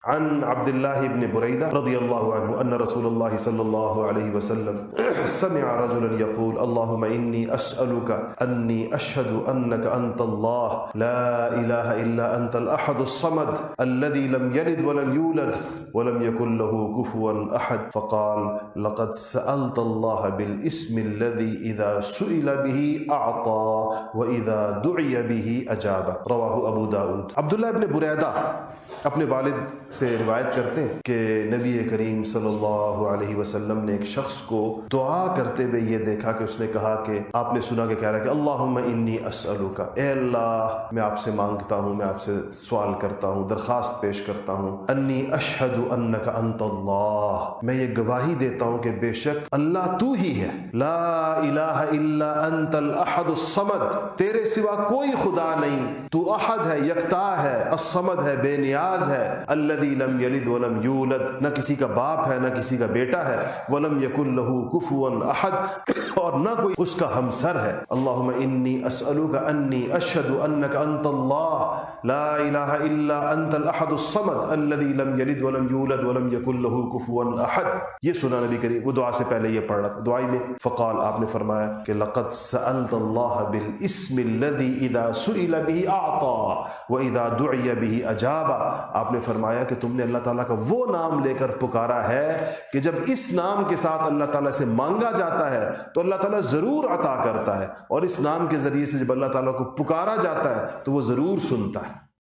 عن عبد الله بن بريدة رضي الله عنه أن رسول الله صلى الله عليه وسلم سمع رجلا يقول اللهم إني أسألك أني أشهد أنك أنت الله لا إله إلا أنت الأحد الصمد الذي لم يلد ولم يولد ولم يكن له كفوا أحد فقال لقد سألت الله بالاسم الذي إذا سئل به أعطى وإذا دعي به أجاب رواہ ابو داود۔ عبداللہ ابن بریدہ اپنے والد سے روایت کرتے ہیں کہ نبی کریم صلی اللہ علیہ وسلم نے ایک شخص کو دعا کرتے ہوئے یہ دیکھا کہ اس نے کہا کہ آپ نے سنا کہ کہہ رہا ہے کہ اللہم انی اسألک، اے اللہ میں آپ سے مانگتا ہوں، میں آپ سے سوال کرتا ہوں، درخواست پیش کرتا ہوں، انی اشہد انک انت اللہ، میں یہ گواہی دیتا ہوں کہ بے شک اللہ تو ہی ہے، لا الہ الا انت الاحد الصمد، تیرے سوا کوئی خدا نہیں، تو احد ہے، یکتا ہے، الصمد ہے، بے نیاز ہے، الذی لم یلد ولم یولد، نہ کسی کا باپ ہے نہ کسی کا بیٹا ہے، ولم یکن لہ کفوا احد، اور نہ کوئی اس کا ہمسر ہے۔ اللہم انی اسألک انی اشہد انک انت اللہ لا الہ الا انت الاحد الصمد الذی لم یلد ولم یولد ولم یکن لہ کفوا احد۔ یہ سنا نبی کریم، وہ دعا سے پہلے یہ پڑھ رہا تھا، دعائی میں فقال آپ نے فرمایا کہ لقد سألت اللہ بالاسم الذی اذا سئل به اعطى واذا دعی به اجاب، آپ نے فرمایا کہ تم نے اللہ تعالیٰ کا وہ نام لے کر پکارا ہے کہ جب اس نام کے ساتھ اللہ تعالیٰ سے مانگا جاتا ہے تو اللہ تعالیٰ ضرور عطا کرتا ہے، اور اس نام کے ذریعے سے جب اللہ تعالیٰ کو پکارا جاتا ہے تو وہ ضرور سنتا ہے۔